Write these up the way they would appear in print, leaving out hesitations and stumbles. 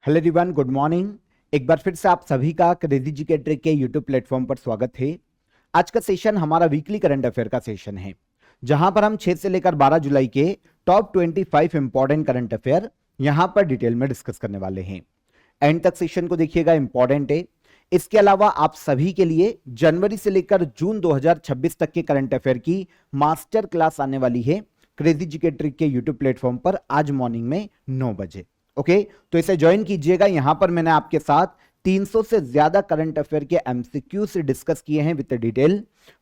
Hello everyone, good morning. एक बार फिर से आप सभी का क्रेजी जी के ट्रिक के यूट्यूब प्लेटफॉर्म पर स्वागत है। आज का सेशन हमारा वीकली करंट अफेयर का सेशन है, जहां पर हम 6 से लेकर 12 जुलाई के टॉप 25 इंपॉर्टेंट करंट अफेयर यहां पर डिटेल में डिस्कस करने वाले हैं। एंड तक सेशन को देखिएगा, इंपॉर्टेंट है। इसके अलावा आप सभी के लिए जनवरी से लेकर जून 2026 तक के करंट अफेयर की मास्टर क्लास आने वाली है क्रेजी जी के ट्रिक के यूट्यूब प्लेटफॉर्म पर आज मॉर्निंग में 9 बजे। ओके, तो इसे ज्वाइन कीजिएगा। यहां पर मैंने आपके साथ 300 से ज्यादा करंट अफेयर के एमसीक्यू से डिस्कस किए हैं विद डिटेल।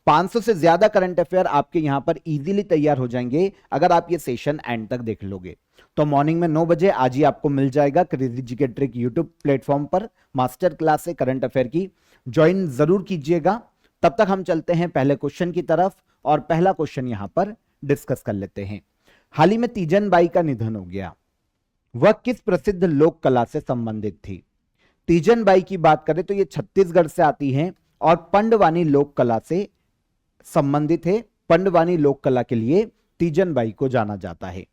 500 से ज्यादा करंट अफेयर आपके यहां पर इजीली तैयार हो जाएंगे अगर आप ये सेशन एंड तक देख लोगे। तो मॉर्निंग में 9 बजे आज ही आपको मिल जाएगा क्रेजी जी के ट्रिक यूट्यूब प्लेटफॉर्म पर मास्टर क्लास है करंट अफेयर की। ज्वाइन जरूर कीजिएगा। तब तक हम चलते हैं पहले क्वेश्चन की तरफ और पहला क्वेश्चन यहां पर डिस्कस कर लेते हैं। हाल ही में तीजन बाई का निधन हो गया। वह किस प्रसिद्ध लोक कला से संबंधित थी? तीजन बाई की बात करें तो यह छत्तीसगढ़ से आती हैं और पंडवानी लोक कला से संबंधित है। पंडवानी लोक कला के लिए तीजन बाई को जाना जाता है।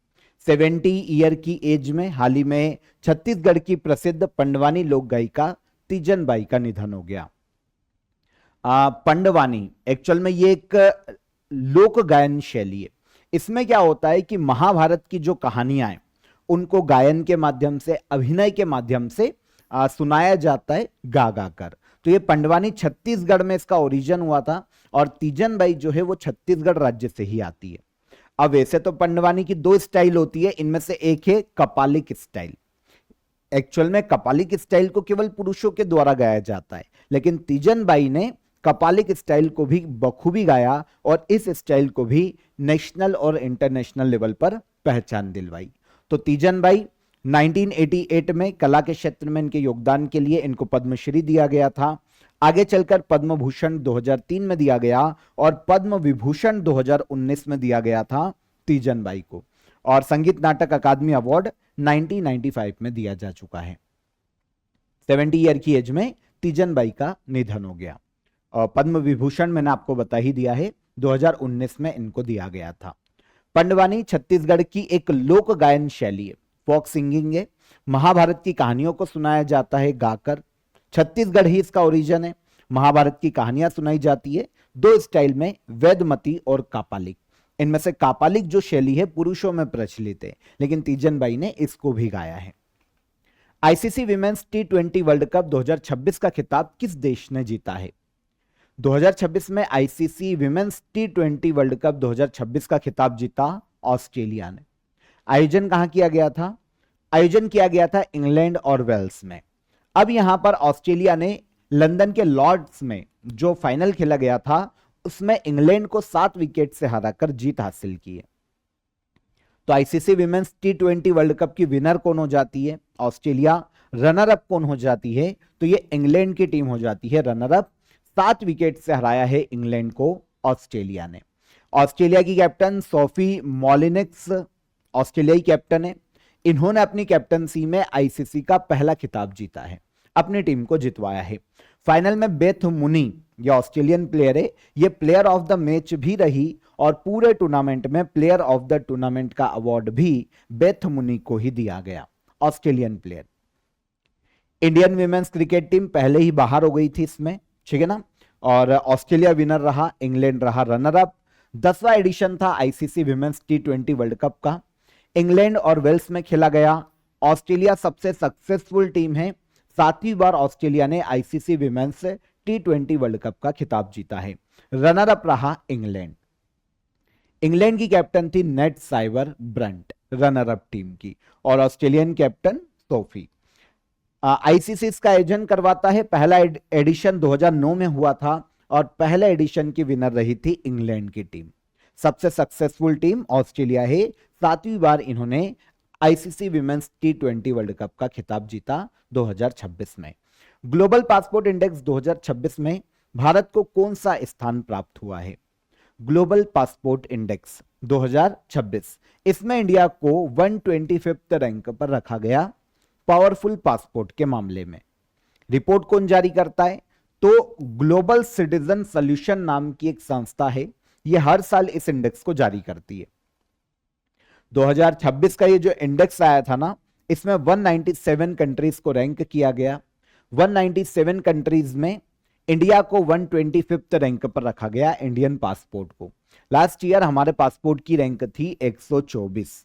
70 ईयर की एज में हाल ही में छत्तीसगढ़ की प्रसिद्ध पंडवानी लोक गायिका तीजन बाई का निधन हो गया। पंडवानी एक्चुअल में ये एक लोक गायन शैली है। इसमें क्या होता है कि महाभारत की जो कहानियां हैं उनको गायन के माध्यम से, अभिनय के माध्यम से सुनाया जाता है गा गा कर। तो ये पंडवानी छत्तीसगढ़ में इसका ओरिजिन हुआ था और तीजन बाई जो है वो छत्तीसगढ़ राज्य से ही आती है। अब वैसे तो पंडवानी की 2 स्टाइल होती है, इनमें से एक है कपालिक स्टाइल। एक्चुअल में कपालिक स्टाइल को केवल पुरुषों के द्वारा गाया जाता है, लेकिन तीजन बाई ने कपालिक स्टाइल को भी बखूबी गाया और इस स्टाइल को भी नेशनल और इंटरनेशनल लेवल पर पहचान दिलवाई। तो तीजन बाई 1988 में कला के क्षेत्र में इनके योगदान के लिए इनको पद्मश्री दिया गया था। आगे चलकर पद्म भूषण 2003 में दिया गया और पद्म विभूषण 2019 में दिया गया था तीजन बाई को। और संगीत नाटक अकादमी अवार्ड 1995 में दिया जा चुका है। 70 ईयर की एज में तीजन बाई का निधन हो गया और पद्म विभूषण मैंने आपको बता ही दिया है, 2019 में इनको दिया गया था। पंडवानी छत्तीसगढ़ की एक लोक गायन शैली है, फोक सिंगिंग है। महाभारत की कहानियों को सुनाया जाता है गाकर। छत्तीसगढ़ ही इसका ओरिजिन है। महाभारत की कहानियां सुनाई जाती है 2 स्टाइल में, वेदमती और कापालिक। इनमें से कापालिक जो शैली है पुरुषों में प्रचलित है, लेकिन तीजन बाई ने इसको भी गाया है। ICC women's T20 world cup 2026 का खिताब किस देश ने जीता है? 2026 में ICC women's T20 world cup 2026 का खिताब जीता ऑस्ट्रेलिया ने। आयोजन कहां किया गया था? आयोजन किया गया था इंग्लैंड और वेल्स में। अब यहां पर ऑस्ट्रेलिया ने लंदन के लॉर्ड्स में जो फाइनल खेला गया था उसमें इंग्लैंड को 7 विकेट से हराकर जीत हासिल की है। तो ICC women's T20 world cup की विनर कौन हो जाती है? ऑस्ट्रेलिया। रनर अप कौन हो जाती है? तो ये इंग्लैंड की टीम हो जाती है रनर अप। 7 विकेट से हराया है इंग्लैंड को ऑस्ट्रेलिया ने। ऑस्ट्रेलिया की कैप्टन सोफी मॉलिनेक्स ऑस्ट्रेलियाई कैप्टन है। इन्होंने अपनी कैप्टनसी में आईसीसी का पहला खिताब जीता है, अपनी टीम को जितवाया है। फाइनल में बेथ मुनी, ये ऑस्ट्रेलियन प्लेयर है, ये प्लेयर ऑफ द मैच भी रही और पूरे टूर्नामेंट में प्लेयर ऑफ द टूर्नामेंट का अवार्ड भी बेथ मुनी को ही दिया गया, Australian player. Indian women's cricket team पहले ही बाहर हो गई थी इसमें, ठीक है ना। और ऑस्ट्रेलिया विनर रहा, इंग्लैंड रहा रनर अप। 10वां एडिशन था ICC women's T20 world cup का। इंग्लैंड और वेल्स में खेला गया। ऑस्ट्रेलिया सबसे सक्सेसफुल टीम है। 7वीं बार ऑस्ट्रेलिया ने ICC women's T20 world cup का खिताब जीता है। रनर अप रहा इंग्लैंड। इंग्लैंड की कैप्टन थी Nat Sciver Brunt, runner up team की, और ऑस्ट्रेलियन कैप्टन सोफी। आईसीसी इसका आयोजन करवाता है। पहला एडिशन 2009 में हुआ था और पहले एडिशन की विनर रही थी इंग्लैंड की टीम। सबसे सक्सेसफुल टीम ऑस्ट्रेलिया है। 7वीं बार इन्होंने ICC women's T20 world cup का खिताब जीता 2026 में। ग्लोबल पासपोर्ट इंडेक्स 2026 में भारत को कौन सा स्थान प्राप्त हुआ है? ग्लोबल पासपोर्ट इंडेक्स 2026, इसमें इंडिया को 125वें रैंक पर रखा गया पावरफुल पासपोर्ट के मामले में। रिपोर्ट कौन जारी करता है? तो ग्लोबल सिटीजन सॉल्यूशन नाम की एक संस्था है, यह हर साल इस इंडेक्स को जारी करती है। 2026 का ये जो इंडेक्स आया था ना, इसमें 197 कंट्रीज को रैंक किया गया। 197 कंट्रीज में इंडिया को 125th रैंक पर रखा गया, इंडियन पासपोर्ट को। लास्ट ईयर हमारे पासपोर्ट की रैंक थी 124,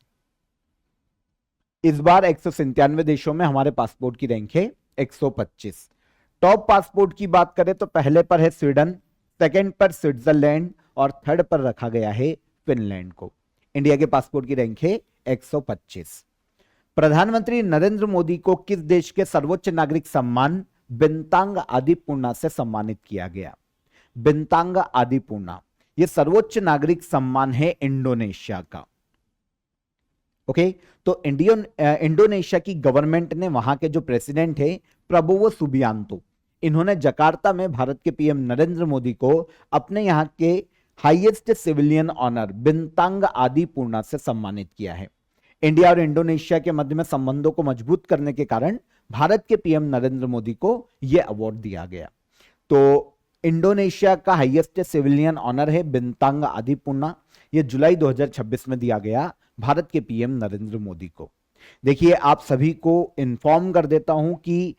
इस बार 197 देशों में हमारे पासपोर्ट की रैंक है 125। टॉप पासपोर्ट की बात करें तो पहले पर है स्वीडन, सेकंड पर स्विट्जरलैंड और थर्ड पर रखा गया है फिनलैंड को। इंडिया के पासपोर्ट की रैंक है 125। प्रधानमंत्री नरेंद्र मोदी को किस देश के सर्वोच्च नागरिक सम्मान बिंतांग आदिपूर्णा से सम्मानित किया गया? बिंतांग आदिपूर्णा यह सर्वोच्च नागरिक सम्मान है इंडोनेशिया का। ओके, तो इंडोनेशिया की गवर्नमेंट ने, वहां के जो प्रेसिडेंट है प्रबोवो सुबियांतो, इन्होंने जकार्ता में भारत के पीएम नरेंद्र मोदी को अपने यहां के हाईएस्ट सिविलियन ऑनर बिंतांग आदिपूर्णा से सम्मानित किया है। इंडिया और इंडोनेशिया के मध्य में संबंधों को मजबूत करने के कारण भारत के पीएम नरेंद्र मोदी को यह अवार्ड दिया गया। तो इंडोनेशिया का हाईएस्ट सिविलियन ऑनर है बिंतांग आदिपूर्णा, यह जुलाई 2026 में दिया गया भारत के पीएम नरेंद्र मोदी को। देखिए, आप सभी को इन्फॉर्म कर देता हूं कि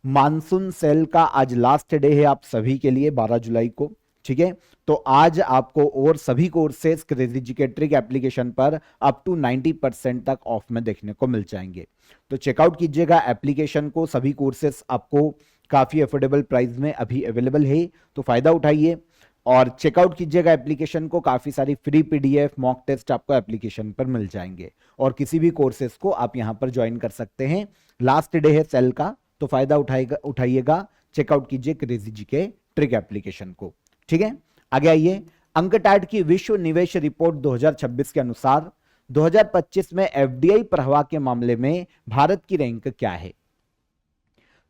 मानसून सेल का आज लास्ट डे है आप सभी के लिए, 12 जुलाई को। ठीक है, तो आज आपको और सभी courses crazy GK trick application पर अप टू 90% तक ऑफ में देखने को मिल जाएंगे। तो चेकआउट कीजिएगा एप्लीकेशन को, सभी कोर्सेज आपको काफी अफोर्डेबल प्राइस में अभी अवेलेबल है, तो फायदा उठाइए और चेकआउट कीजिएगा एप्लीकेशन को। काफी सारी फ्री पीडीएफ, मॉक टेस्ट आपको एप्लीकेशन पर मिल जाएंगे और किसी भी कोर्सेज को आप यहां पर ज्वाइन कर सकते हैं। लास्ट डे है सेल का, तो फायदा उठाइएगा, चेकआउट कीजिए क्रेजी जीके ट्रिक एप्लीकेशन को। ठीक है, आगे आइए। अंकटैड की विश्व निवेश रिपोर्ट 2026 के अनुसार 2025 में एफडीआई प्रवाह के मामले में भारत की रैंक क्या है?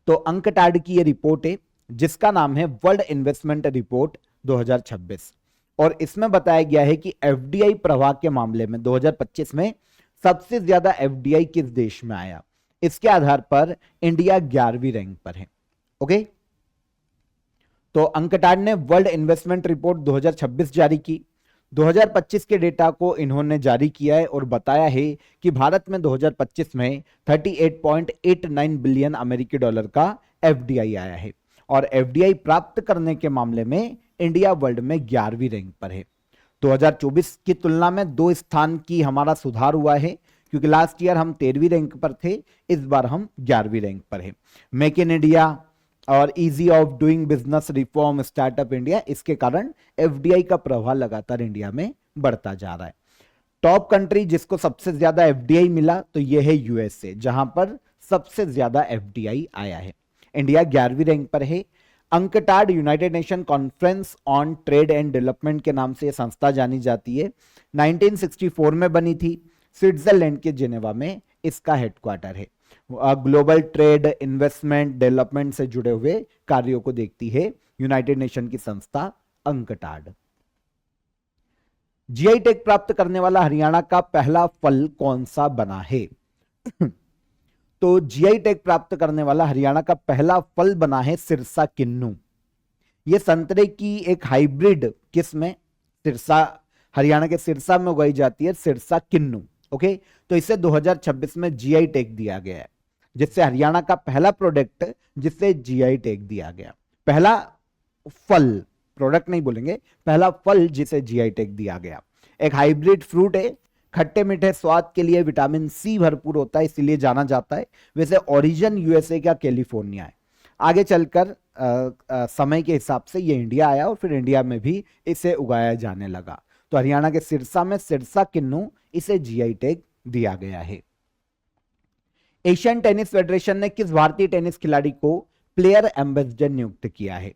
तो अंकटैड की यह रिपोर्ट है जिसका नाम है वर्ल्ड इन्वेस्टमेंट रिपोर्ट 2026 और इसमें बताया गया है कि एफडीआई प्रवाह के मामले में 2025 में सबसे ज्यादा एफडीआई किस देश में आया। इसके आधार पर इंडिया 11वीं रैंक पर है। ओके, तो अंकटैड ने वर्ल्ड इन्वेस्टमेंट रिपोर्ट 2026 जारी की। 2025 के डेटा को इन्होंने जारी किया है और बताया है कि भारत में 2025 में 38.89 बिलियन अमेरिकी डॉलर का एफडीआई आया है और एफडीआई प्राप्त करने के मामले में इंडिया वर्ल्ड में 11वीं रैंक पर है। 2024 की तुलना में 2 स्थान की हमारा सुधार हुआ है, क्योंकि लास्ट ईयर हम 13वीं रैंक पर थे, इस बार हम 11वीं रैंक पर है। मेक इन इंडिया और easy of doing business reform, startup India, इसके कारण एफडीआई का प्रभाव लगातार इंडिया में बढ़ता जा रहा है। टॉप कंट्री जिसको सबसे ज्यादा एफडीआई मिला तो यह है यूएसए, जहां पर सबसे ज्यादा एफडीआई आया है। इंडिया 11वीं रैंक पर है। UNCTAD United Nation Conference on Trade and Development के नाम से यह संस्था जानी जाती है। 1964 में बनी थी। स्विट्जरलैंड के जेनेवा में इसका हेडक्वार्टर है। ग्लोबल ट्रेड, इन्वेस्टमेंट, डेवलपमेंट से जुड़े हुए कार्यों को देखती है यूनाइटेड नेशन की संस्था अंकटैड। जीआई टैग प्राप्त करने वाला हरियाणा का पहला फल कौन सा बना है? तो जीआई टैग प्राप्त करने वाला हरियाणा का पहला फल बना है सिरसा किन्नू। यह संतरे की एक हाइब्रिड किस्म है, सिरसा, हरियाणा के सिरसा में उगाई जाती है सिरसा किन्नू। ओके, तो इसे 2026 में जीआई टैग दिया गया है, जिससे हरियाणा का पहला प्रोडक्ट जिससे जीआई टैग दिया गया, पहला फल, प्रोडक्ट नहीं बोलेंगे, पहला फल जिसे जीआई टैग दिया गया। एक हाइब्रिड फ्रूट है, खट्टे मीठे स्वाद के लिए विटामिन सी भरपूर होता है, इसीलिए जाना जाता है। वैसे ओरिजिन यूएसए का कैलिफोर्निया है। आगे चलकर समय के हिसाब से ये इंडिया आया और फिर इंडिया में भी इसे उगाया जाने लगा। तो हरियाणा के सिरसा में सिरसा किन्नू, इसे जीआई टैग दिया गया है। एशियन टेनिस फेडरेशन ने किस भारतीय टेनिस खिलाड़ी को प्लेयर एम्बेसडर नियुक्त किया है?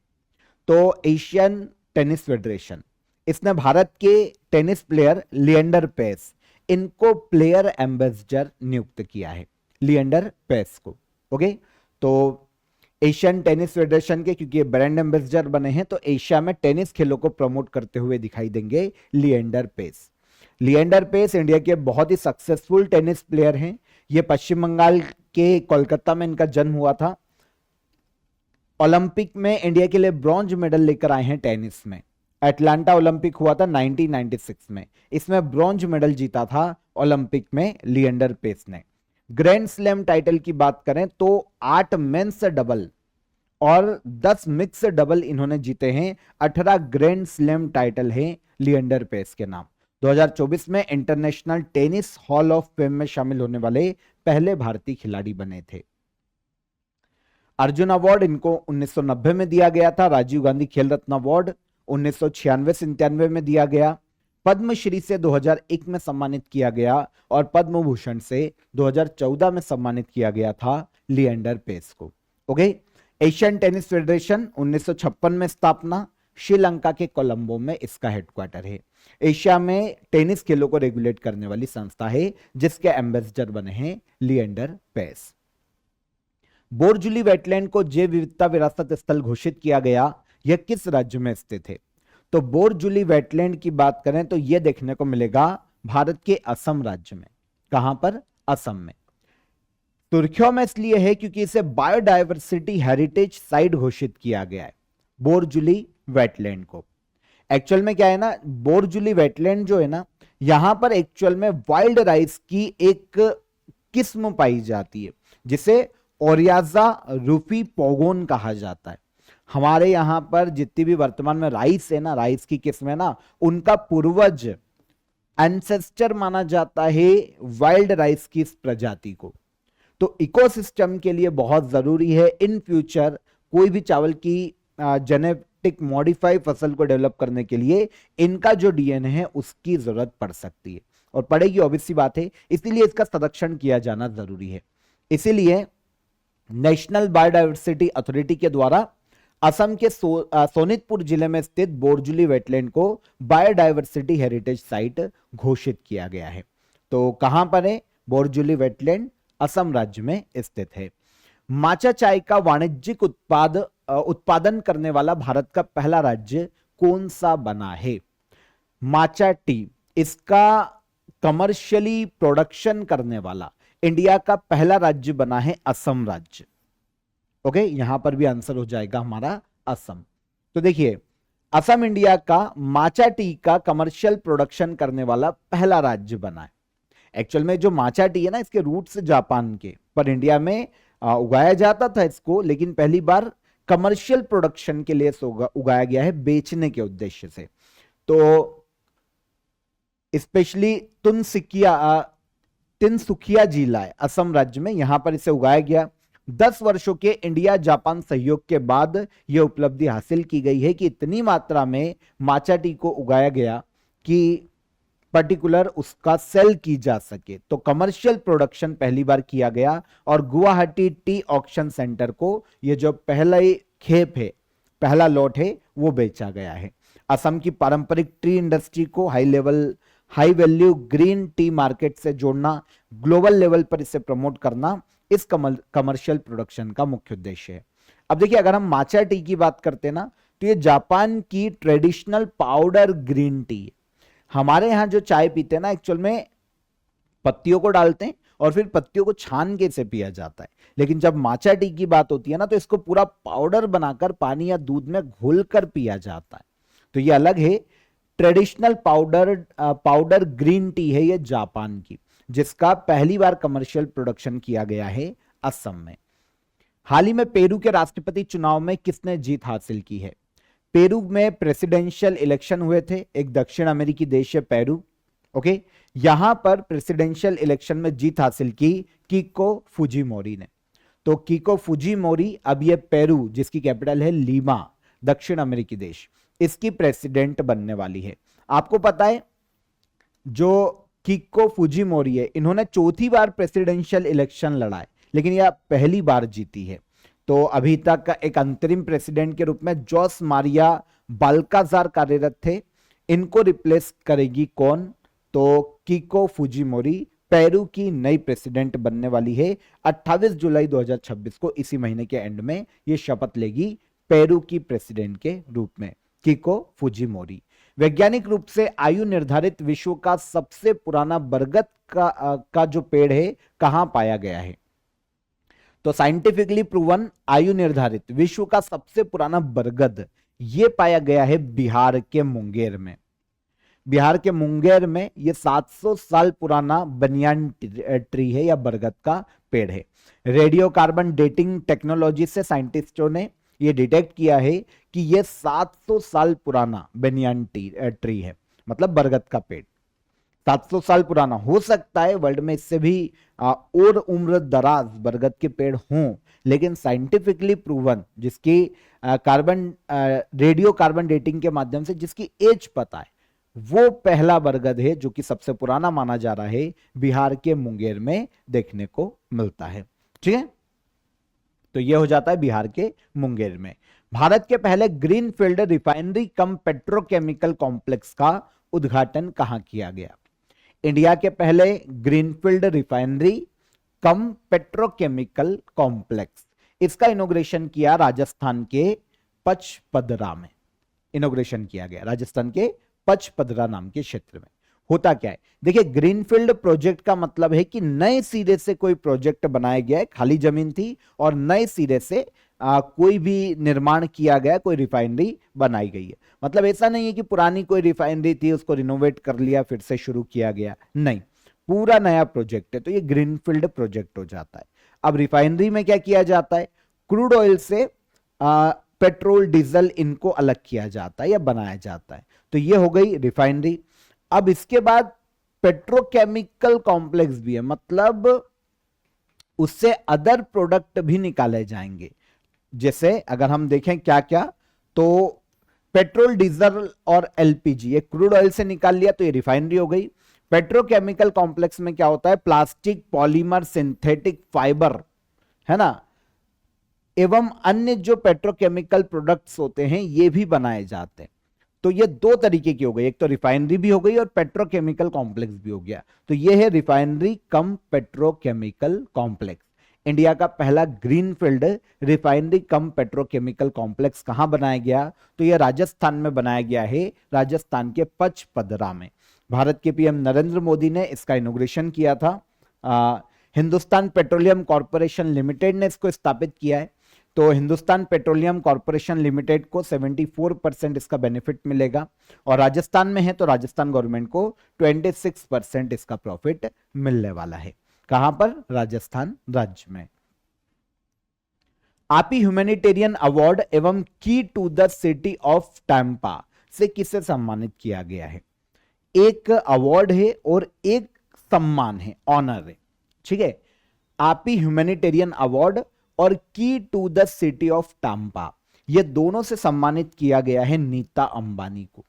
तो एशियन टेनिस फेडरेशन, इसने भारत के टेनिस प्लेयर लिएंडर पेस, इनको प्लेयर एम्बेसडर नियुक्त किया है, लिएंडर पेस को। ओके, तो एशियन टेनिस फेडरेशन के, क्योंकि ये ब्रांड एम्बेसडर बने हैं, तो एशिया में टेनिस खेलों को प्रमोट करते हुए दिखाई देंगे लिएंडर पेस। लिएंडर पेस इंडिया के बहुत ही सक्सेसफुल टेनिस प्लेयर हैं। ये पश्चिम बंगाल के कोलकाता में इनका जन्म हुआ था। ओलंपिक में इंडिया के लिए ब्रॉन्ज मेडल लेकर आए हैं टेनिस में। एटलांटा ओलंपिक हुआ था 1996 में, इसमें ब्रॉन्ज मेडल जीता था ओलंपिक में लिएंडर पेस ने। ग्रैंड स्लैम टाइटल की बात करें तो 8 मेंस डबल और 10 मिक्स डबल इन्होंने जीते हैं। 18 ग्रैंड स्लैम टाइटल हैं लिएंडर पेस के नाम। 2024 में international tennis hall of fame में शामिल होने वाले पहले भारतीय खिलाड़ी बने थे। अर्जुन अवार्ड इनको 1990 में दिया गया था। राजीव गांधी खेल रत्न अवार्ड 1996-97 में दिया गया। पद्मश्री से 2001 में सम्मानित किया गया और पद्म भूषण से 2014 में सम्मानित किया गया था लिएंडर पेस को। ओके। एशियन टेनिस फेडरेशन 1956 में स्थापना। श्रीलंका के कोलंबो में इसका हेडक्वार्टर है। एशिया में टेनिस खेलों को रेगुलेट करने वाली संस्था है जिसके एम्बेसडर बने हैं लिएंडर पेस। बोरजुली वेटलैंड को जैव विविधता विरासत स्थल घोषित किया गया, यह किस राज्य में स्थित है? तो बोरजुली वेटलैंड की बात करें तो यह देखने को मिलेगा भारत के असम राज्य में। कहां पर? असम में। सुर्खियों में इसलिए है क्योंकि इसे बायोडायवर्सिटी हेरिटेज साइट घोषित किया गया है बोरजुली वेटलैंड को। एक्चुअल में क्या है ना, बोरजुली वेटलैंड जो है ना, यहां पर एक्चुअल में वाइल्ड राइस की एक किस्म पाई जाती है जिसे ओरियाजा रूफी पोगोन कहा जाता है। हमारे यहां पर जितनी भी वर्तमान में राइस है ना, राइस की किस्म है ना, उनका पूर्वज एंसेस्टर माना जाता है वाइल्ड राइस की इस प्रजाति को। तो इकोसिस्टम के लिए बहुत जरूरी है इन फ्यूचर कोई भी चावल की जेनेटिक मॉडिफाई फसल को डेवलप करने के लिए इनका जो डीएनए है उसकी जरूरत पड़ सकती है और पड़ेगी, ऑब्वियस सी बात है। इसीलिए इसका संरक्षण किया जाना जरूरी है। इसीलिए नेशनल बायोडायवर्सिटी अथॉरिटी के द्वारा असम के सोनितपुर जिले में स्थित बोरजुली वेटलैंड को बायोडायवर्सिटी हेरिटेज साइट घोषित किया गया है। तो कहां पर है बोरजुली वेटलैंड? असम राज्य में स्थित है। माचा चाय का वाणिज्यिक उत्पादन करने वाला भारत का पहला राज्य कौन सा बना है? माचा टी, इसका कमर्शियली प्रोडक्शन करने वाला इंडिया का पहला राज्य बना है असम राज्य। ओके, यहां पर भी आंसर हो जाएगा हमारा असम। तो देखिए, असम इंडिया का माचा टी का कमर्शियल प्रोडक्शन करने वाला पहला राज्य बना है। एक्चुअल में जो माचा टी है ना, इसके रूट्स जापान के, पर इंडिया में उगाया जाता था इसको, लेकिन पहली बार कमर्शियल प्रोडक्शन के लिए उगाया गया है, बेचने के उद्देश्य से। तो स्पेशली तिनसुकिया जिला है असम राज्य में, यहां पर इसे उगाया गया। 10 वर्षों के इंडिया जापान सहयोग के बाद यह उपलब्धि हासिल की गई है कि इतनी मात्रा में माचा टी को उगाया गया कि पर्टिकुलर उसका सेल की जा सके। तो कमर्शियल प्रोडक्शन पहली बार किया गया और गुवाहाटी टी ऑक्शन सेंटर को यह जो पहला खेप है, पहला लॉट है, वो बेचा गया है। असम की पारंपरिक टी इंडस्ट्री को high value green tea market से जोड़ना, ग्लोबल लेवल पर इसे प्रमोट करना इस कमर्शियल प्रोडक्शन का मुख्य उद्देश्य है। अब देखिए, अगर हम माचा टी की बात करते हैं ना, तो ये जापान की ट्रेडिशनल पाउडर ग्रीन टी। हमारे यहां जो चाय पीते हैं ना, एक्चुअल में पत्तियों को डालते हैं और फिर पत्तियों को छान के इसे पिया जाता है, लेकिन जब माचा टी की बात होती है ना, तो इसको पूरा पाउडर बनाकर पानी या दूध में घोलकर पिया जाता है। तो ये अलग है। ट्रेडिशनल पाउडर ग्रीन टी है ये जापान की, जिसका पहली बार कमर्शियल प्रोडक्शन किया गया है असम में। हाल ही में पेरू के राष्ट्रपति चुनाव में किसने जीत हासिल की है? पेरू में प्रेसिडेंशियल इलेक्शन हुए थे। एक दक्षिण अमेरिकी देश है पेरू। ओके, यहां पर प्रेसिडेंशियल इलेक्शन में जीत हासिल की कीको फुजीमोरी ने। तो कीको फुजीमोरी अब ये पेरू, जिसकी कैपिटल है लीमा, दक्षिण अमेरिकी देश, इसकी प्रेसिडेंट बनने वाली है। आपको पता है जो कीको फुजीमोरी है, इन्होंने 4थी बार प्रेसिडेंशियल इलेक्शन लड़ा है, लेकिन यह पहली बार जीती है। तो अभी तक एक अंतरिम प्रेसिडेंट के रूप में जोस मारिया बाल्काजार कार्यरत थे। इनको रिप्लेस करेगी कौन? तो कीको फुजीमोरी पेरू की नई प्रेसिडेंट बनने वाली है। 28 जुलाई 2026 को, इसी महीने के एंड में, यह शपथ लेगी पेरू की प्रेसिडेंट के रूप में, कीको फुजीमोरी। वैज्ञानिक रूप से आयु निर्धारित विश्व का सबसे पुराना बरगद का जो पेड़ है, कहां पाया गया है? तो साइंटिफिकली प्रूवन आयु निर्धारित विश्व का सबसे पुराना बरगद ये पाया गया है बिहार के मुंगेर में। बिहार के मुंगेर में ये 700 साल पुराना बनियान ट्री है या बरगद का पेड़ है। रेडियो कार्बन डेटिंग टेक्नोलॉजी से साइंटिस्टों ने ये डिटेक्ट किया है कि ये 700 साल पुराना बनियान ट्री है, मतलब बरगद का पेड़ 700 साल पुराना। हो सकता है वर्ल्ड में इससे भी और उम्र दराज बरगद के पेड़ हों, लेकिन साइंटिफिकली प्रूवन जिसकी रेडियो कार्बन डेटिंग के माध्यम से जिसकी एज पता है, वो पहला बरगद है जो कि सबसे पुराना माना जा रहा है, बिहार के मुंगेर में देखने को मिलता है। ठीक है, तो ये हो जाता है बिहार के मुंगेर में। भारत के पहले ग्रीनफील्ड रिफाइनरी कम पेट्रोकेमिकल कॉम्प्लेक्स का उद्घाटन कहां किया गया? इंडिया के पहले ग्रीनफील्ड रिफाइनरी कम पेट्रोकेमिकल कॉम्प्लेक्स, इसका इनॉग्रेशन किया राजस्थान के पचपदरा में। इनॉग्रेशन किया गया राजस्थान के पचपदरा नाम के क्षेत्र में। होता क्या है, देखिए ग्रीनफील्ड प्रोजेक्ट का मतलब है कि नए सिरे से कोई प्रोजेक्ट बनाया गया है, खाली जमीन थी और नए सिरे से कोई भी निर्माण किया गया, कोई रिफाइनरी बनाई गई है। मतलब ऐसा नहीं है कि पुरानी कोई रिफाइनरी थी उसको रिनोवेट कर लिया फिर से शुरू किया गया, नहीं, पूरा नया प्रोजेक्ट है, तो ये ग्रीनफील्ड प्रोजेक्ट हो जाता है। अब रिफाइनरी में क्या किया जाता है, क्रूड ऑयल से पेट्रोल डीजल इनको अलग किया जाता है या बनाया जाता है, तो ये हो गई रिफाइनरी। अब इसके बाद पेट्रोकेमिकल कॉम्प्लेक्स भी है, मतलब उससे अदर प्रोडक्ट भी निकाले जाएंगे। जैसे अगर हम देखें क्या क्या, तो पेट्रोल डीजल और एलपीजी, ये क्रूड ऑयल से निकाल लिया तो ये रिफाइनरी हो गई। पेट्रोकेमिकल कॉम्प्लेक्स में क्या होता है, प्लास्टिक, पॉलीमर, सिंथेटिक फाइबर, है ना, एवं अन्य जो पेट्रोकेमिकल प्रोडक्ट्स होते हैं ये भी बनाए जाते हैं। तो ये दो तरीके की हो गई, एक तो रिफाइनरी भी हो गई और पेट्रोकेमिकल कॉम्प्लेक्स भी हो गया। तो ये है रिफाइनरी कम पेट्रोकेमिकल कॉम्प्लेक्स। इंडिया का पहला ग्रीनफील्ड रिफाइनरी कम पेट्रोकेमिकल कॉम्प्लेक्स कहां बनाया गया, तो यह राजस्थान में बनाया गया है, राजस्थान के पचपदरा में। भारत के पीएम नरेंद्र मोदी ने इसका इनॉग्रेशन किया था। हिंदुस्तान पेट्रोलियम कॉर्पोरेशन लिमिटेड ने इसको स्थापित किया है। तो हिंदुस्तान पेट्रोलियम कॉर्पोरेशन लिमिटेड को 74% इसका बेनिफिट मिलेगा, और राजस्थान में है तो राजस्थान गवर्नमेंट को 26% इसका प्रॉफिट मिलने वाला है। कहां पर, राजस्थान राज्य में। आपी ह्यूमैनिटेरियन अवार्ड एवं key to the city of Tampa से किसे सम्मानित किया गया है? एक अवार्ड है और एक सम्मान है, ऑनर है। ठीक है, आपी ह्यूमैनिटेरियन अवार्ड और key to the city of Tampa, ये दोनों से सम्मानित किया गया है नीता अंबानी को।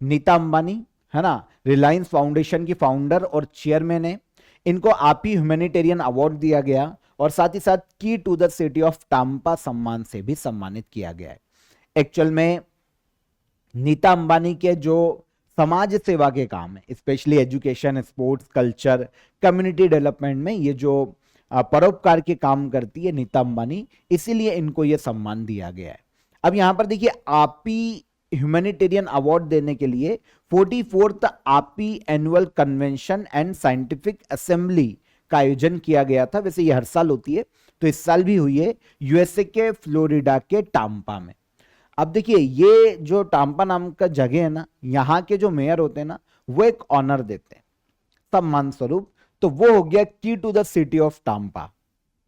नीता अंबानी है ना, रिलायंस फाउंडेशन की फाउंडर और चेयरमैन है। इनको आपी ह्यूमैनिटेरियन अवार्ड दिया गया और साथ ही साथ key to the city of Tampa सम्मान से भी सम्मानित किया गया है। एक्चुअल में नीता अंबानी के जो समाज सेवा के काम है, specially education, sports, culture, community development में ये जो परोपकार के काम करती है नीता अंबानी, इसीलिए इनको यह सम्मान दिया गया है। अब यहां पर देखिए, आपी ह्यूमैनिटेरियन अवार्ड देने के लिए 44th आपी annual convention and scientific assembly का आयोजन किया गया था। वैसे ये हर साल होती है, तो इस साल भी हुई है यूएसए के फ्लोरिडा के टाम्पा में। अब देखिए, ये जो टाम्पा नाम का जगह है ना, यहाँ के जो मेयर होते हैं ना, वो एक ऑनर देते हैं सम्मान स्वरूप, तो वो हो गया key to the city of Tampa,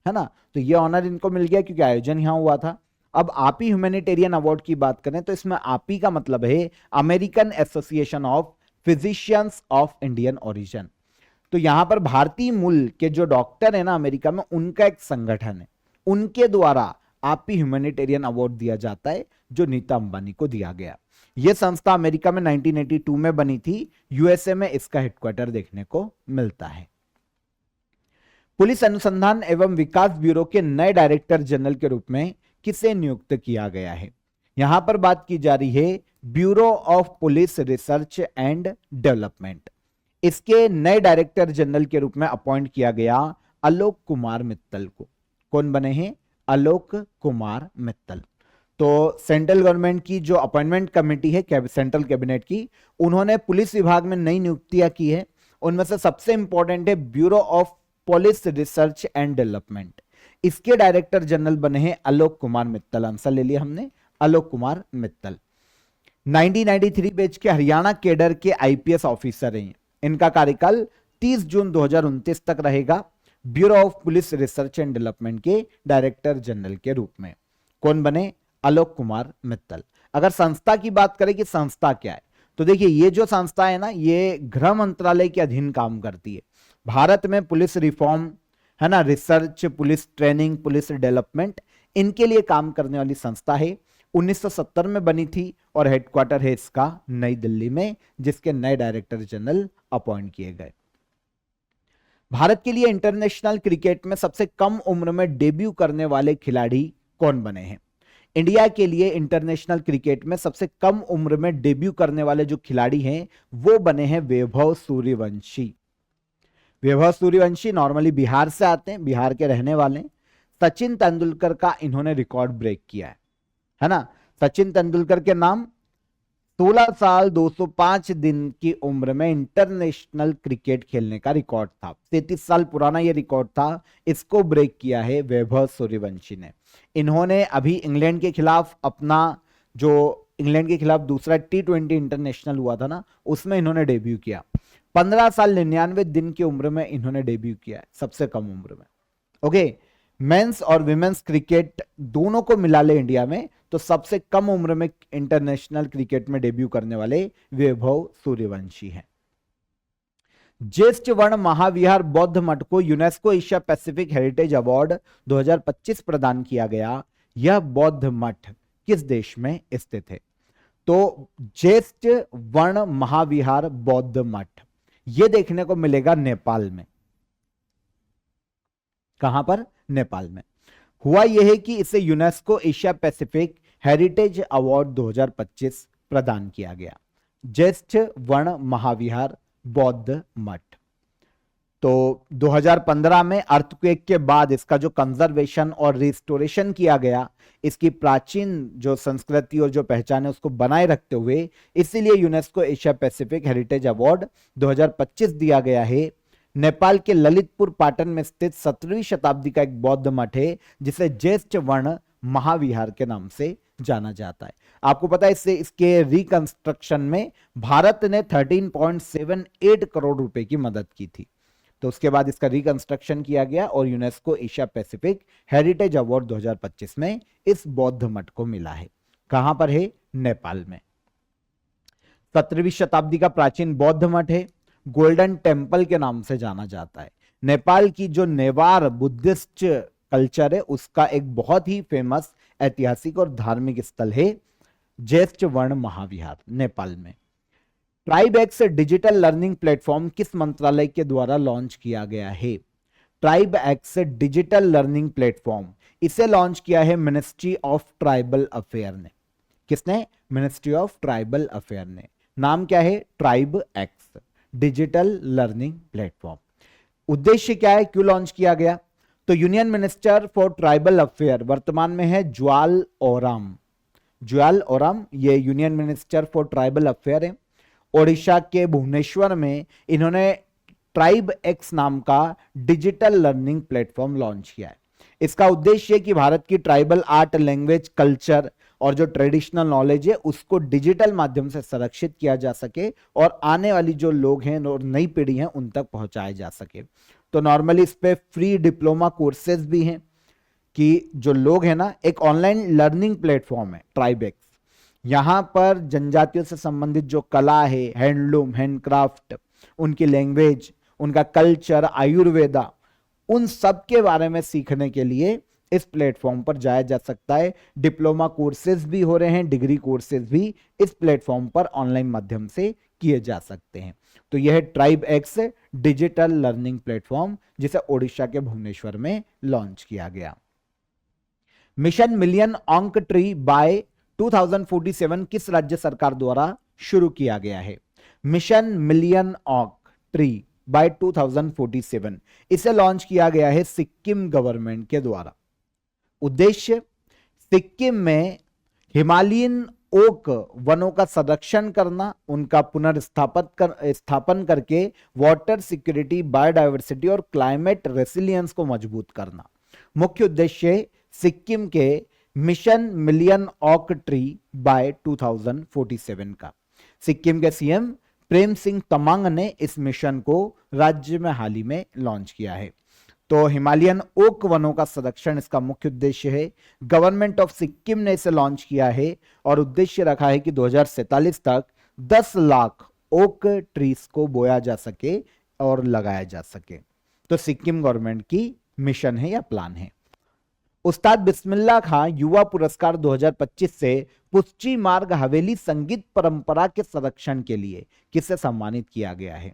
है ना। तो ये ऑनर इनको मिल गया क्योंकि आयोजन यहां हुआ था। अब आपी ह्यूमैनिटेरियन अवार्ड की बात करें तो इसमें आपी का मतलब है American association of physicians of Indian origin. तो यहां पर भारतीय मूल के जो डॉक्टर है ना अमेरिका में, उनका एक संगठन है, उनके द्वारा आपी ह्यूमैनिटेरियन अवार्ड दिया जाता है, जो नीता अंबानी को दिया गया। यह संस्था अमेरिका में 1982 में बनी थी, यूएसए में इसका हेडक्वार्टर देखने को मिलता है। पुलिस अनुसंधान एवं विकास ब्यूरो के नए डायरेक्टर जनरल के रूप में किसे नियुक्त किया गया है? यहां पर बात की जा रही है bureau of police research and development. इसके नए डायरेक्टर जनरल के रूप में अपॉइंट किया गया आलोक कुमार मित्तल को। कौन बने हैं? आलोक कुमार मित्तल। तो सेंट्रल गवर्नमेंट की जो अपॉइंटमेंट कमेटी है सेंट्रल कैबिनेट की, उन्होंने पुलिस विभाग में नई नियुक्तियां की है। उनमें से सबसे इंपॉर्टेंट है bureau of police research and development. इसके डायरेक्टर जनरल बने हैं आलोक कुमार मित्तल। आंसर ले लिया हमने, आलोक कुमार मित्तल। 1993 बैच के हरियाणा कैडर के आईपीएस ऑफिसर हैं। इनका कार्यकाल 30 जून 2029 तक रहेगा। Bureau of police research and Development के डायरेक्टर जनरल के रूप में कौन बने? आलोक कुमार मित्तल। अगर संस्था की बात करें कि संस्था क्या है, तो देखिए ये जो संस्था है ना, ये गृह मंत्रालय के अधीन काम करती है। भारत में पुलिस रिफॉर्म है ना, research, police training, police development, इनके लिए काम करने वाली संस्था है। 1970 में बनी थी और हेडक्वार्टर है इसका नई दिल्ली में, जिसके नए डायरेक्टर जनरल अपॉइंट किए गए। भारत के लिए इंटरनेशनल क्रिकेट में सबसे कम उम्र में डेब्यू करने वाले खिलाड़ी कौन बने हैं? इंडिया के लिए इंटरनेशनल क्रिकेट में सबसे कम उम्र में डेब्यू करने वाले जो खिलाड़ी हैं वो बने हैं वैभव सूर्यवंशी। वैभव सूर्यवंशी नॉर्मली बिहार से आते हैं, बिहार के रहने वाले हैं। सचिन तेंदुलकर का इन्होंने रिकॉर्ड ब्रेक किया है ना। सचिन तेंदुलकर के नाम 16 साल 205 दिन की उम्र में इंटरनेशनल क्रिकेट खेलने का रिकॉर्ड था। 33 साल पुराना यह रिकॉर्ड था, इसको ब्रेक किया है वैभव सूर्यवंशी ने। इन्होंने अभी इंग्लैंड के खिलाफ अपना जो इंग्लैंड के खिलाफ दूसरा T20 इंटरनेशनल हुआ था ना, उसमें इन्होंने डेब्यू किया। 15 साल 99 दिन की उम्र में इन्होंने डेब्यू किया है, सबसे कम उम्र में। ओके, मेंस और विमेंस क्रिकेट दोनों को मिला ले इंडिया में, तो सबसे कम उम्र में इंटरनेशनल क्रिकेट में डेब्यू करने वाले वैभव सूर्यवंशी हैं। ज्येष्ठ वर्ण महाविहार बौद्ध मठ को UNESCO Asia Pacific heritage award 2025 प्रदान किया गया। यह बौद्ध मठ किस देश में स्थित है? तो ज्येष्ठ वर्ण महाविहार बौद्ध मठ यह देखने को मिलेगा नेपाल में। कहां पर? नेपाल में। हुआ यह है कि इसे UNESCO Asia Pacific heritage award 2025 प्रदान किया गया। ज्येष्ठ वर्ण महाविहार बौद्ध मठ। तो 2015 में अर्थक्वेक के बाद इसका जो कंजर्वेशन और रिस्टोरेशन किया गया, इसकी प्राचीन जो संस्कृति और जो पहचान है उसको बनाए रखते हुए, इसीलिए UNESCO Asia Pacific heritage award 2025 दिया गया है। नेपाल के ललितपुर पाटन में स्थित 17वीं शताब्दी का एक बौद्ध मठ है, जिसे ज्येष्ठ वर्ण महाविहार के नाम से जाना जाता है। आपको पता है इसके रिकंस्ट्रक्शन में भारत ने 13.78 करोड़ रुपए की मदद की थी। तो उसके बाद इसका रिकंस्ट्रक्शन किया गया और UNESCO Asia Pacific heritage award 2025 में इस बौद्ध मठ को मिला है। कहां पर है? नेपाल में। 17वीं शताब्दी का प्राचीन बौद्ध मठ है, गोल्डन टेम्पल के नाम से जाना जाता है। नेपाल की जो नेवार बुद्धिस्ट कल्चर है उसका एक बहुत ही फेमस ऐतिहासिक और धार्मिक स्थल है ज्येष्ठ वर्ण महाविहार नेपाल में। ट्राइबएक्स डिजिटल लर्निंग प्लेटफॉर्म किस मंत्रालय के द्वारा लॉन्च किया गया है? ट्राइबएक्स डिजिटल लर्निंग प्लेटफॉर्म, इसे लॉन्च किया है मिनिस्ट्री ऑफ ट्राइबल अफेयर ने। किसने? मिनिस्ट्री ऑफ ट्राइबल अफेयर ने। नाम क्या है? ट्राइबएक्स डिजिटल लर्निंग प्लेटफॉर्म। उद्देश्य क्या है? क्यों लॉन्च किया गया? तो union minister for tribal affair वर्तमान में है ज्वाल ओराम। ज्वाल ओराम ये union minister for tribal affair है। ओडिशा के भुवनेश्वर में इन्होंने ट्राइबएक्स नाम का डिजिटल लर्निंग प्लेटफॉर्म लॉन्च किया है। इसका उद्देश्य है कि भारत की ट्राइबल आर्ट, लैंग्वेज, कल्चर और जो ट्रेडिशनल नॉलेज है उसको डिजिटल माध्यम से संरक्षित किया जा सके और आने वाली जो लोग हैं और नई पीढ़ी हैं उन तक पहुंचाया जा सके। तो नॉर्मली इस पे फ्री डिप्लोमा कोर्सेज भी हैं कि जो लोग हैं ना, एक ऑनलाइन लर्निंग प्लेटफॉर्म है ट्राइबएक्स। यहां पर जनजातियों से संबंधित जो कला है, हैंडलूम, हैंडक्राफ्ट, उनकी लैंग्वेज, उनका कल्चर, आयुर्वेदा, उन सब के बारे में सीखने के लिए इस प्लेटफॉर्म पर जाया जा सकता है। डिप्लोमा कोर्सेज भी हो रहे हैं, डिग्री कोर्सेज भी इस प्लेटफॉर्म पर ऑनलाइन माध्यम से किए जा सकते हैं। तो यह है ट्राइबएक्स डिजिटल लर्निंग प्लेटफॉर्म, जिसे ओडिशा के भुवनेश्वर में लॉन्च किया गया। मिशन मिलियन ऑंक ट्री बाय 2047 किस राज्य सरकार द्वारा शुरू किया गया है? मिशन मिलियन ऑंक ट्री बाय 2047 इसे लॉन्च किया गया है सिक्किम गवर्नमेंट के द्वारा। उद्देश्य, सिक्किम में हिमालयन ओक वनों का संरक्षण करना, उनका स्थापन करके वाटर सिक्योरिटी, बायोडायवर्सिटी और क्लाइमेट रेसिलियंस को मजबूत करना। मुख्य उद्देश्य सिक्किम के मिशन मिलियन ऑक ट्री बाय 2047 का। सिक्किम के सीएम प्रेम सिंह तमांग ने इस मिशन को राज्य में हाल ही में लॉन्च किया है। तो हिमालयन ओक वनों का संरक्षण इसका मुख्य उद्देश्य है। गवर्नमेंट ऑफ सिक्किम ने इसे लॉन्च किया है और उद्देश्य रखा है कि 2047 तक 10 लाख ओक ट्रीज को बोया जा सके और लगाया जा सके। तो सिक्किम गवर्नमेंट की मिशन है या प्लान है। उस्ताद बिस्मिल्लाह खां युवा पुरस्कार 2025 से पुष्चि मार्ग हवेली संगीत परंपरा के संरक्षण के लिए किसे सम्मानित किया गया है।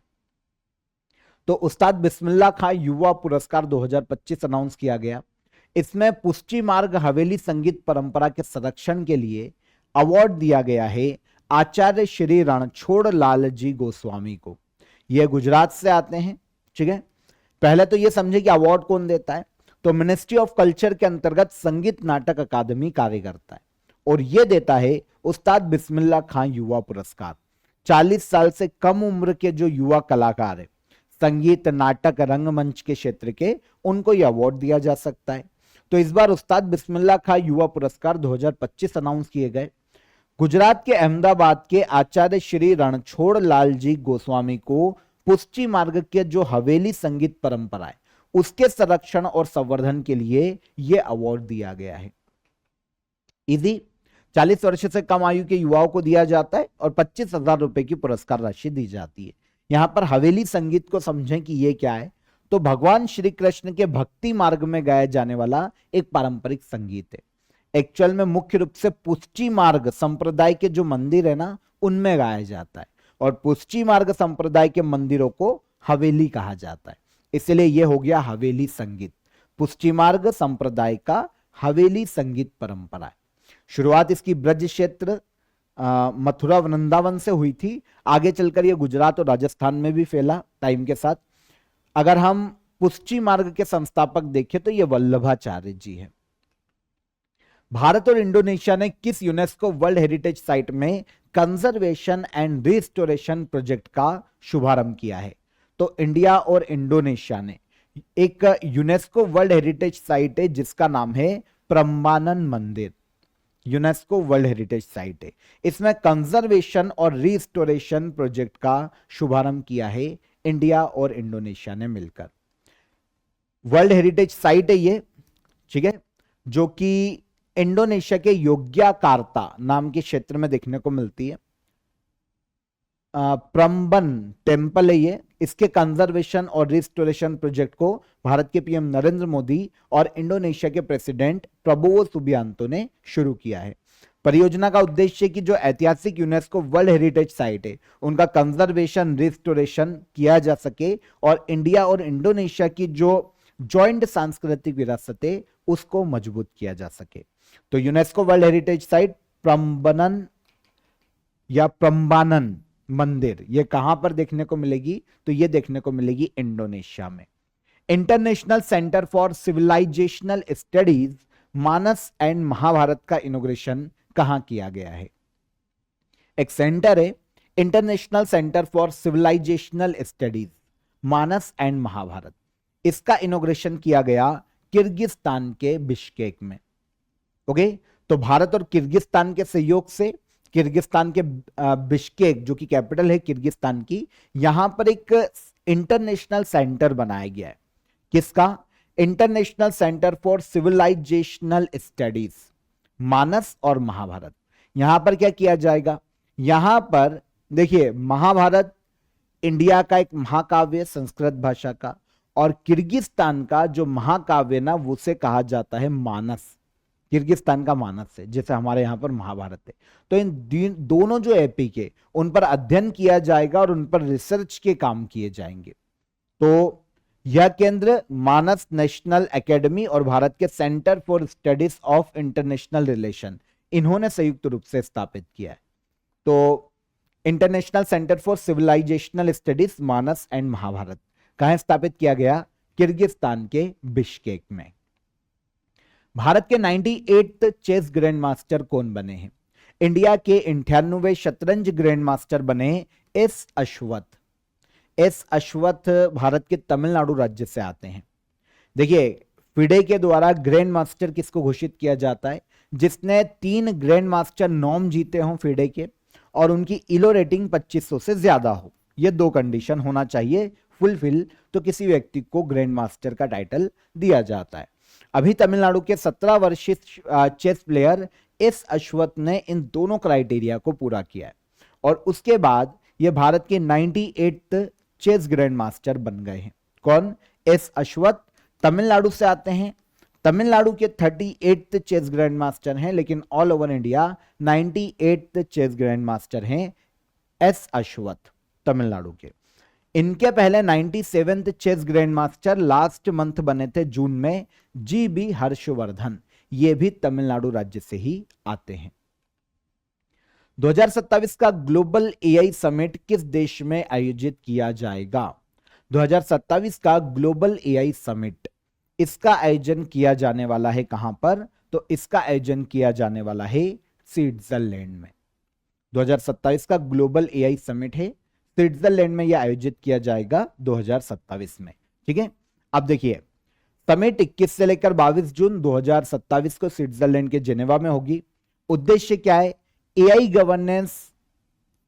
तो उस्ताद बिस्मिल्लाह खां युवा पुरस्कार 2025 अनाउंस किया गया। इसमें पुष्चि मार्ग हवेली संगीत परंपरा के संरक्षण के लिए अवार्ड दिया गया है आचार्य श्री रणछोड़ लाल जी गोस्वामी को। यह गुजरात से आते हैं। ठीक है, पहले तो यह समझे कि अवार्ड कौन देता है। तो मिनिस्ट्री ऑफ कल्चर के अंतर्गत संगीत नाटक अकादमी कार्य करता है और यह देता है उस्ताद बिस्मिल्लाह खां युवा पुरस्कार। 40 साल से कम उम्र के जो युवा कलाकार है संगीत नाटक रंगमंच के क्षेत्र के, उनको यह अवार्ड दिया जा सकता है। तो इस बार उस्ताद बिस्मिल्लाह खां युवा पुरस्कार 2025 अनाउंस किए गए। गुजरात के अहमदाबाद के आचार्य श्री रणछोड़ लाल जी गोस्वामी को पुष्चि मार्ग के जो हवेली संगीत परंपरा है उसके संरक्षण और संवर्धन के लिए यह अवार्ड दिया गया है। इजी 40 वर्ष से कम आयु के युवाओं को दिया जाता है और 25,000 रुपए की पुरस्कार राशि दी जाती है। यहां पर हवेली संगीत को समझें कि यह क्या है। तो भगवान श्री कृष्ण के भक्ति मार्ग में गाया जाने वाला एक पारंपरिक संगीत है। एक्चुअल में मुख्य रूप से पुष्चि मार्ग संप्रदाय के जो मंदिर है ना उनमें गाया जाता है और पुष्चि मार्ग संप्रदाय के मंदिरों को हवेली कहा जाता है, इसलिए यह हो गया हवेली संगीत। पुष्चि मार्ग संप्रदाय का हवेली संगीत परंपरा है। शुरुआत इसकी ब्रज क्षेत्र मथुरा वृंदावन से हुई थी। आगे चलकर यह गुजरात और राजस्थान में भी फैला टाइम के साथ। अगर हम पुष्चि मार्ग के संस्थापक देखें तो यह वल्लभाचार्य जी है। भारत और इंडोनेशिया ने किस यूनेस्को वर्ल्ड हेरिटेज साइट में कंजर्वेशन एंड रिस्टोरेशन प्रोजेक्ट का शुभारंभ किया है। तो इंडिया और इंडोनेशिया ने एक यूनेस्को वर्ल्ड हेरिटेज साइट है जिसका नाम है प्रम्बानन मंदिर। यूनेस्को वर्ल्ड हेरिटेज साइट है, इसमें कंजर्वेशन और रिस्टोरेशन प्रोजेक्ट का शुभारंभ किया है इंडिया और इंडोनेशिया ने मिलकर। वर्ल्ड हेरिटेज साइट है ये, ठीक है, जो कि इंडोनेशिया के योग्याकार्ता नाम के क्षेत्र में देखने को मिलती है। प्रम्बन टेम्पल है ये। इसके कंजर्वेशन और रिस्टोरेशन प्रोजेक्ट को भारत के पीएम नरेंद्र मोदी और इंडोनेशिया के प्रेसिडेंट प्रबोवो सुबियांतो ने शुरू किया है। परियोजना का उद्देश्य कि जो ऐतिहासिक यूनेस्को वर्ल्ड हेरिटेज साइट है उनका कंजर्वेशन रिस्टोरेशन किया जा सके और इंडिया और इंडोनेशिया की जो जॉइंट सांस्कृतिक विरासत है उसको मजबूत किया जा सके। तो UNESCO world heritage site Prambanan या प्रम्बानन मंदिर ये कहां पर देखने को मिलेगी, तो ये देखने को मिलेगी इंडोनेशिया में। International centre for civilisational studies Manas and Mahabharata का इनॉग्रेशन कहां किया गया है। एक सेंटर है international centre for civilisational studies Manas and Mahabharata, इसका इनॉग्रेशन किया गया किर्गिस्तान के बिश्केक में। ओके, तो भारत और किर्गिस्तान के सहयोग से किर्गिस्तान के बिश्केक जो कि कैपिटल है किर्गिस्तान की, यहां पर एक इंटरनेशनल सेंटर बनाया गया है। किसका? International centre for civilisational studies Manas और महाभारत। यहां पर क्या किया जाएगा, यहां पर देखिए महाभारत इंडिया का एक महाकाव्य संस्कृत भाषा का, और किर्गिस्तान का जो महाकाव्य ना उसे कहा जाता है मानस। किर्गिस्तान का मानस है, जैसे हमारे यहां पर महाभारत है। तो इन दोनों जो एपी के उन पर अध्ययन किया जाएगा और उन पर रिसर्च के काम किए जाएंगे। तो यह केंद्र मानस नेशनल एकेडमी और भारत के centre for studies of international relation इन्होंने संयुक्त रूप से स्थापित किया है। तो international centre for civilisational studies Manas and Mahabharata कहां स्थापित किया गया? किर्गिस्तान के बिश्केक में। भारत के 98th चेस ग्रैंड मास्टर कौन बने हैं? इंडिया के 98वें शतरंज ग्रैंड मास्टर बने एस अश्वथ। एस अश्वथ भारत के तमिलनाडु राज्य से आते हैं। देखिए फिडे के द्वारा ग्रैंड मास्टर किसको घोषित किया जाता है? जिसने 3 ग्रैंड मास्टर नॉर्म जीते हों फिडे के और उनकी इलो रेटिंग 2500 से ज्यादा हो। ये 2 कंडीशन होना चाहिए फुलफिल, तो किसी व्यक्ति को ग्रैंड मास्टर का टाइटल दिया जाता है। अभी तमिलनाडु के 17 वर्षीय चेस प्लेयर एस अश्वथ ने इन दोनों क्राइटेरिया को पूरा किया है और उसके बाद ये भारत के 98th चेस ग्रैंड मास्टर बन गए हैं। कौन? एस अश्वथ तमिलनाडु से आते हैं। तमिलनाडु के 38th चेस ग्रैंड मास्टर हैं, लेकिन all over India 98th chess grand master हैं एस अश्वथ तमिलनाडु के। इनके पहले 97th chess grand master last month बने थे जून में, जी बी हर्षवर्धन, ये भी तमिलनाडु राज्य से ही आते हैं। 2027 का ग्लोबल एआई समिट किस देश में आयोजित किया जाएगा? 2027 का ग्लोबल एआई समिट, इसका आयोजन किया जाने वाला है कहां पर? तो इसका आयोजन किया जाने वाला है स्विट्जरलैंड में। 2027 का ग्लोबल एआई समिट है, स्विट्जरलैंड में यह आयोजित किया जाएगा 2027 में। ठीक है, अब देखिए समिट 21 से लेकर 22 जून 2027 को स्विट्जरलैंड के जेनेवा में होगी। उद्देश्य क्या है? AI governance,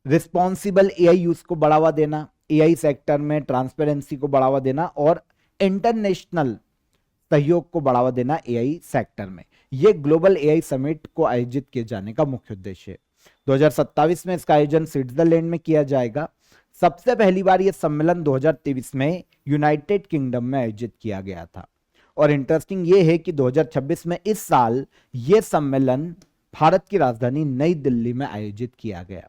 responsible AI use को बढ़ावा देना, एआई सेक्टर में ट्रांसपेरेंसी को बढ़ावा देना और इंटरनेशनल सहयोग को बढ़ावा देना एआई सेक्टर में। यह ग्लोबल एआई समिट को आयोजित किए जाने का मुख्य उद्देश्य है। 2027 में इसका आयोजन स्विट्जरलैंड में किया जाएगा। सबसे पहली बार यह सम्मेलन 2023 में यूनाइटेड किंगडम में आयोजित किया गया था और इंटरेस्टिंग यह है कि 2026 में इस साल यह सम्मेलन भारत की राजधानी नई दिल्ली में आयोजित किया गया।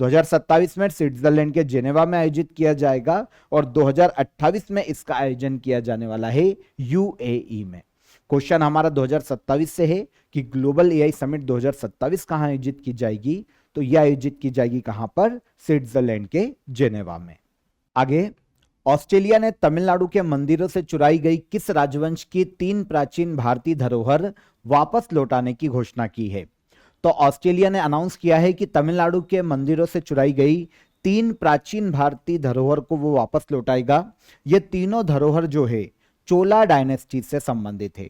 2027 में स्विट्जरलैंड के जेनेवा में आयोजित किया जाएगा और 2028 में इसका आयोजन किया जाने वाला है यूएई में। क्वेश्चन हमारा 2027 से है कि ग्लोबल एआई समिट 2027 कहां आयोजित की जाएगी? तो यह आयोजित की जाएगी कहां पर? स्विट्जरलैंड के जेनेवा में। आगे, ऑस्ट्रेलिया ने तमिलनाडु के मंदिरों से चुराई गई किस राजवंश की 3 प्राचीन भारतीय धरोहर वापस लौटाने की घोषणा की है? तो ऑस्ट्रेलिया ने अनाउंस किया है कि तमिलनाडु के मंदिरों से चुराई गई 3 प्राचीन भारतीय धरोहर को वो वापस लौटाएगा। ये तीनों धरोहर जो है चोला डायनेस्टी से संबंधित है।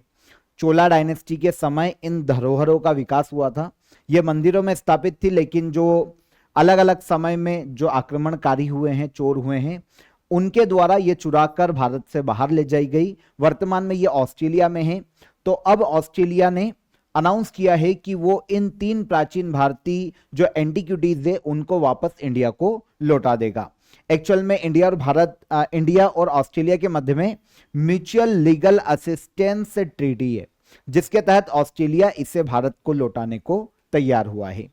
चोला डायनेस्टी के समय इन धरोहरों का विकास हुआ था। ये मंदिरों में स्थापित थी, लेकिन जो अलग अलग समय में जो आक्रमणकारी हुए हैं, चोर हुए हैं, उनके द्वारा ये चुराकर भारत से बाहर ले जाई गई। वर्तमान में ये ऑस्ट्रेलिया में है। तो अब ऑस्ट्रेलिया ने अनाउंस किया है कि वो इन 3 प्राचीन भारतीय जो एंटिक्विटीज है उनको वापस इंडिया को लौटा देगा। एक्चुअल में इंडिया और ऑस्ट्रेलिया के मध्य में म्यूचुअल लीगल असिस्टेंस ट्रीटी है, जिसके तहत ऑस्ट्रेलिया इसे भारत को लौटाने को तैयार हुआ है।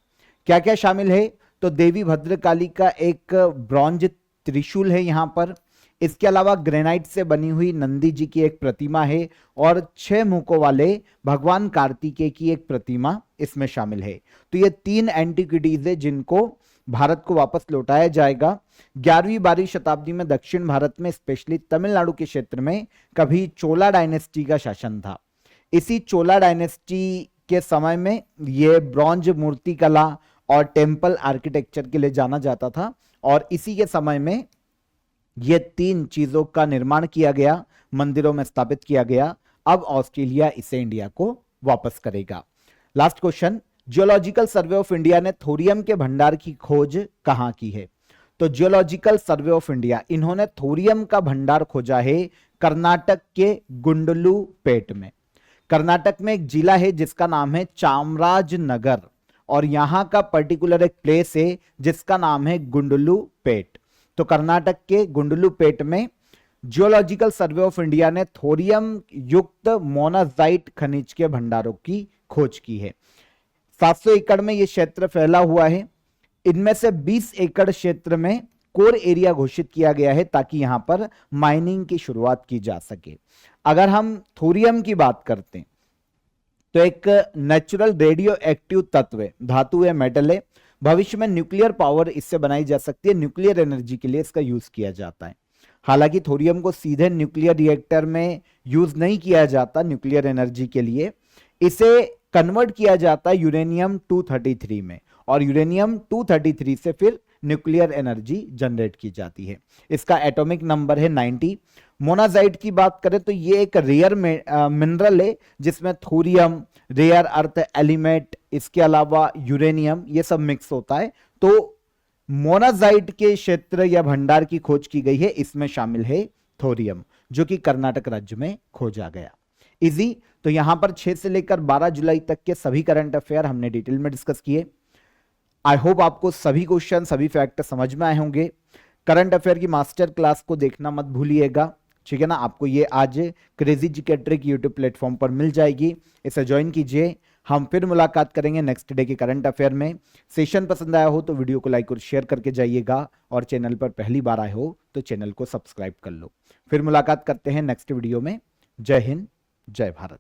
क्या क्या शामिल है? तो देवी भद्रकाली का एक ब्रॉन्ज त्रिशूल है यहां पर। इसके अलावा ग्रेनाइट से बनी हुई नंदी जी की एक प्रतिमा है और 6 मुखों वाले भगवान कार्तिकेय की एक प्रतिमा इसमें शामिल है। तो ये 3 एंटिक्विटीज है जिनको भारत को वापस लौटाया जाएगा। 11वीं-12वीं शताब्दी में दक्षिण भारत में, स्पेशली तमिलनाडु के क्षेत्र में, कभी चोला डायनेस्टी का शासन था। इसी चोला डायनेस्टी के समय में ये ब्रॉन्ज मूर्ति कला और टेम्पल आर्किटेक्चर के लिए जाना जाता था और इसी के समय में ये 3 चीजों का निर्माण किया गया, मंदिरों में स्थापित किया गया। अब ऑस्ट्रेलिया इसे इंडिया को वापस करेगा। Last question, geological survey of India ने थोरियम के भंडार की खोज कहां की है? तो जियोलॉजिकल सर्वे ऑफ इंडिया, इन्होंने थोरियम का भंडार खोजा है कर्नाटक के गुंडलुपेट में। कर्नाटक में एक जिला है जिसका नाम है चामराजनगर और यहां का पर्टिकुलर एक प्लेस है जिसका नाम है गुंडलुपेट। तो कर्नाटक के गुंडलुपेट में जियोलॉजिकल सर्वे ऑफ इंडिया ने थोरियम युक्त मोनाजाइट खनिज के भंडारों की खोज की है। 700 एकड़ में यह क्षेत्र फैला हुआ है। इनमें से 20 एकड़ क्षेत्र में कोर एरिया घोषित किया गया है ताकि यहां पर माइनिंग की शुरुआत की जा सके। अगर हम थोरियम की बात करते हैं तो एक नेचुरल रेडियो एक्टिव तत्व है, धातु है, मेटल है। भविष्य में न्यूक्लियर पावर इससे बनाई जा सकती है, न्यूक्लियर एनर्जी के लिए इसका यूज किया जाता है। हालांकि थोरियम को सीधे न्यूक्लियर रिएक्टर में यूज नहीं किया जाता न्यूक्लियर एनर्जी के लिए, इसे कन्वर्ट किया जाता है यूरेनियम 233 में और यूरेनियम 233 से फिर न्यूक्लियर एनर्जी जनरेट की जाती है। इसका एटॉमिक नंबर है 90। मोनाजाइट की बात करें तो ये एक रेयर मिनरल है जिसमें थोरियम, रेयर अर्थ एलिमेंट, इसके अलावा यूरेनियम, ये सब मिक्स होता है। तो मोनाजाइट के क्षेत्र या भंडार की खोज की गई है, इसमें शामिल है थोरियम, जो कि कर्नाटक राज्य में खोजा गया। इजी। तो यहां पर 6 से लेकर 12 जुलाई तक के सभी करंट अफेयर हमने डिटेल में डिस्कस किए। आई होप आपको सभी क्वेश्चन, सभी फैक्ट समझ में आए होंगे। करंट अफेयर की मास्टर क्लास को देखना मत भूलिएगा, ठीक है ना। आपको ये आज crazy GK trick YouTube platform पर मिल जाएगी, इसे ज्वाइन कीजिए। हम फिर मुलाकात करेंगे नेक्स्ट डे के करंट अफेयर में। सेशन पसंद आया हो तो वीडियो को लाइक और शेयर करके जाइएगा, और चैनल पर पहली बार आए हो तो चैनल को सब्सक्राइब कर लो। फिर मुलाकात करते हैं नेक्स्ट वीडियो में। जय हिंद, जय भारत।